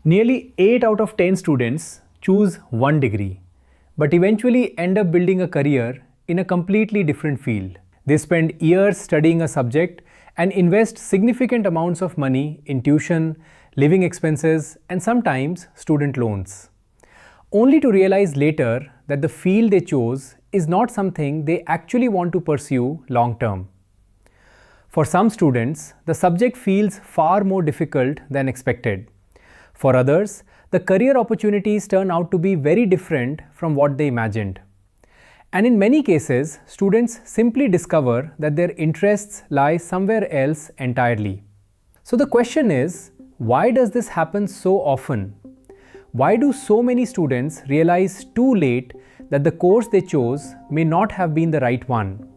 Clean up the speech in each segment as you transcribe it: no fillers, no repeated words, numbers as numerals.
Nearly 8 out of 10 students choose one degree, but eventually end up building a career in a completely different field. They spend years studying a subject and invest significant amounts of money in tuition, living expenses, and sometimes student loans, only to realize later that the field they chose is not something they actually want to pursue long term. For some students, the subject feels far more difficult than expected. For others, the career opportunities turn out to be very different from what they imagined. And in many cases, students simply discover that their interests lie somewhere else entirely. So the question is, why does this happen so often? Why do so many students realize too late that the course they chose may not have been the right one?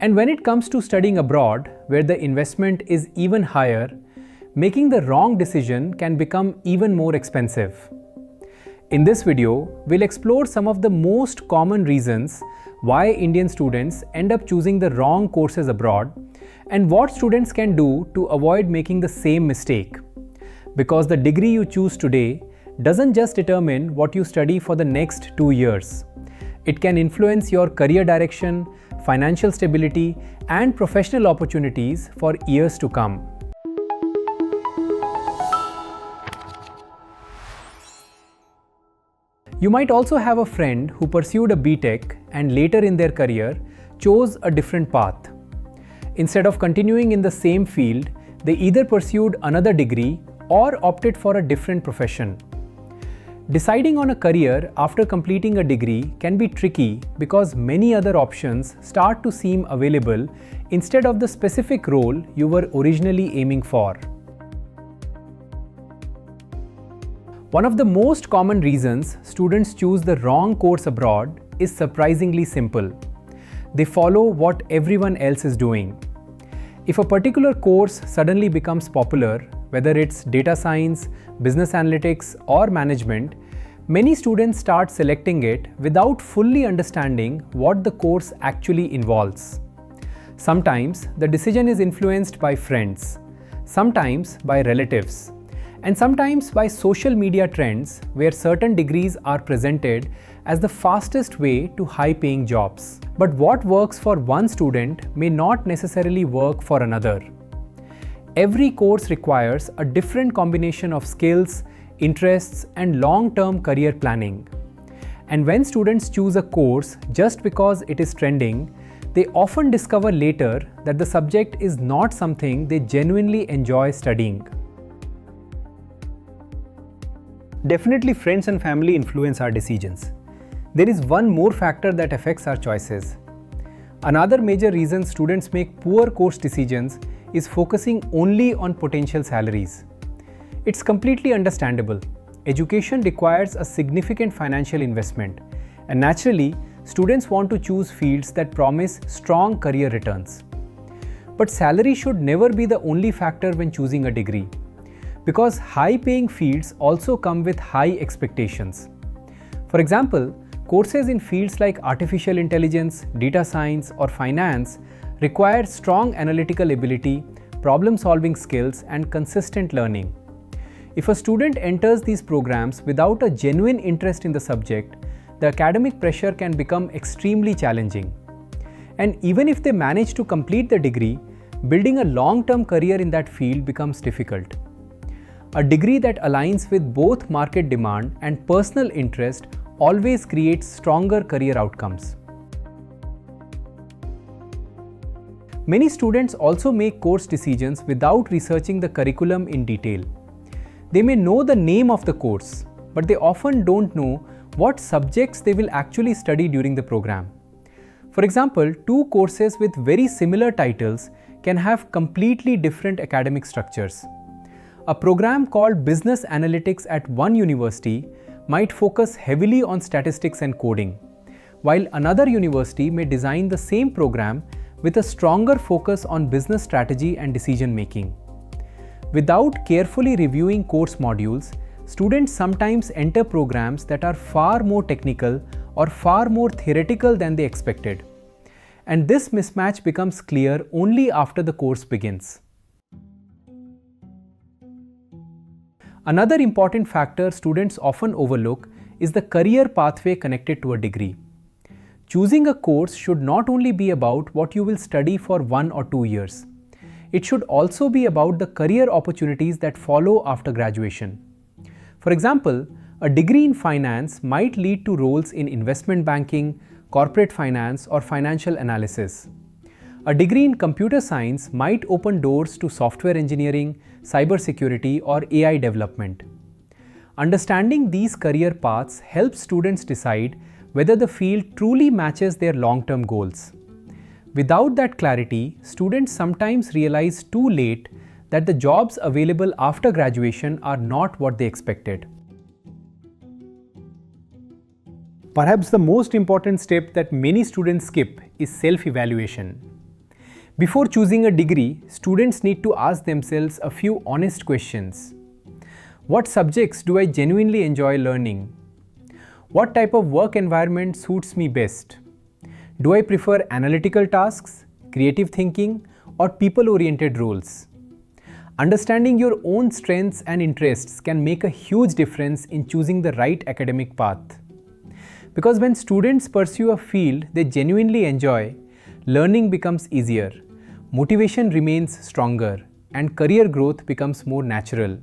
And when it comes to studying abroad, where the investment is even higher, making the wrong decision can become even more expensive. In this video, we'll explore some of the most common reasons why Indian students end up choosing the wrong courses abroad and what students can do to avoid making the same mistake. Because the degree you choose today doesn't just determine what you study for the next 2 years. It can influence your career direction, financial stability, and professional opportunities for years to come. You might also have a friend who pursued a B.Tech and later in their career chose a different path. Instead of continuing in the same field, they either pursued another degree or opted for a different profession. Deciding on a career after completing a degree can be tricky because many other options start to seem available instead of the specific role you were originally aiming for. One of the most common reasons students choose the wrong course abroad is surprisingly simple. They follow what everyone else is doing. If a particular course suddenly becomes popular, whether it's data science, business analytics, or management, many students start selecting it without fully understanding what the course actually involves. Sometimes the decision is influenced by friends, sometimes by relatives, and sometimes by social media trends where certain degrees are presented as the fastest way to high-paying jobs. But what works for one student may not necessarily work for another. Every course requires a different combination of skills, interests, and long-term career planning. And when students choose a course just because it is trending, they often discover later that the subject is not something they genuinely enjoy studying. Definitely, friends and family influence our decisions. There is one more factor that affects our choices. Another major reason students make poor course decisions is focusing only on potential salaries. It's completely understandable. Education requires a significant financial investment, and naturally, students want to choose fields that promise strong career returns. But salary should never be the only factor when choosing a degree, because high-paying fields also come with high expectations. For example, courses in fields like artificial intelligence, data science, or finance require strong analytical ability, problem-solving skills, and consistent learning. If a student enters these programs without a genuine interest in the subject, the academic pressure can become extremely challenging. And even if they manage to complete the degree, building a long-term career in that field becomes difficult. A degree that aligns with both market demand and personal interest always creates stronger career outcomes. Many students also make course decisions without researching the curriculum in detail. They may know the name of the course, but they often don't know what subjects they will actually study during the program. For example, two courses with very similar titles can have completely different academic structures. A program called Business Analytics at one university might focus heavily on statistics and coding, while another university may design the same program with a stronger focus on business strategy and decision making. Without carefully reviewing course modules, students sometimes enter programs that are far more technical or far more theoretical than they expected. And this mismatch becomes clear only after the course begins. Another important factor students often overlook is the career pathway connected to a degree. Choosing a course should not only be about what you will study for 1 or 2 years. It should also be about the career opportunities that follow after graduation. For example, a degree in finance might lead to roles in investment banking, corporate finance, or financial analysis. A degree in computer science might open doors to software engineering, cybersecurity, or AI development. Understanding these career paths helps students decide whether the field truly matches their long-term goals. Without that clarity, students sometimes realize too late that the jobs available after graduation are not what they expected. Perhaps the most important step that many students skip is self-evaluation. Before choosing a degree, students need to ask themselves a few honest questions. What subjects do I genuinely enjoy learning? What type of work environment suits me best? Do I prefer analytical tasks, creative thinking, or people-oriented roles? Understanding your own strengths and interests can make a huge difference in choosing the right academic path. Because when students pursue a field they genuinely enjoy, learning becomes easier, motivation remains stronger, and career growth becomes more natural.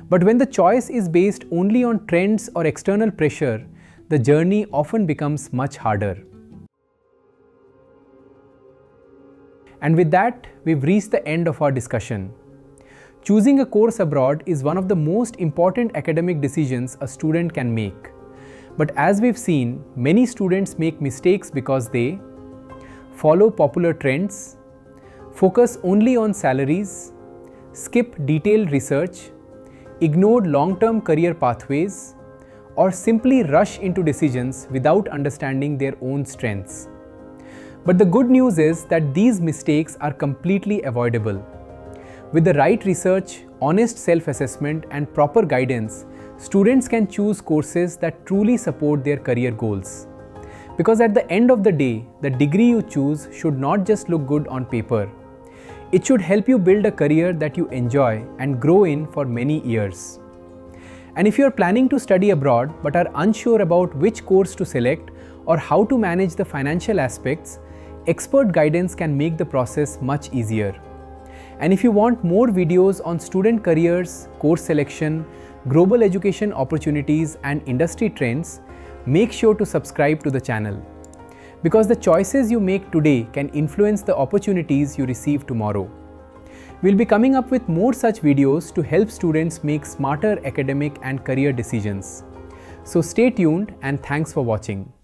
But when the choice is based only on trends or external pressure, the journey often becomes much harder. And with that, we've reached the end of our discussion. Choosing a course abroad is one of the most important academic decisions a student can make. But as we've seen, many students make mistakes because they follow popular trends, focus only on salaries, skip detailed research, ignore long-term career pathways, or simply rush into decisions without understanding their own strengths. But the good news is that these mistakes are completely avoidable. With the right research, honest self-assessment, and proper guidance, students can choose courses that truly support their career goals. Because at the end of the day, the degree you choose should not just look good on paper. It should help you build a career that you enjoy and grow in for many years. And if you are planning to study abroad but are unsure about which course to select or how to manage the financial aspects, expert guidance can make the process much easier. And if you want more videos on student careers, course selection, global education opportunities, and industry trends, make sure to subscribe to the channel. Because the choices you make today can influence the opportunities you receive tomorrow. We'll be coming up with more such videos to help students make smarter academic and career decisions. So stay tuned and thanks for watching.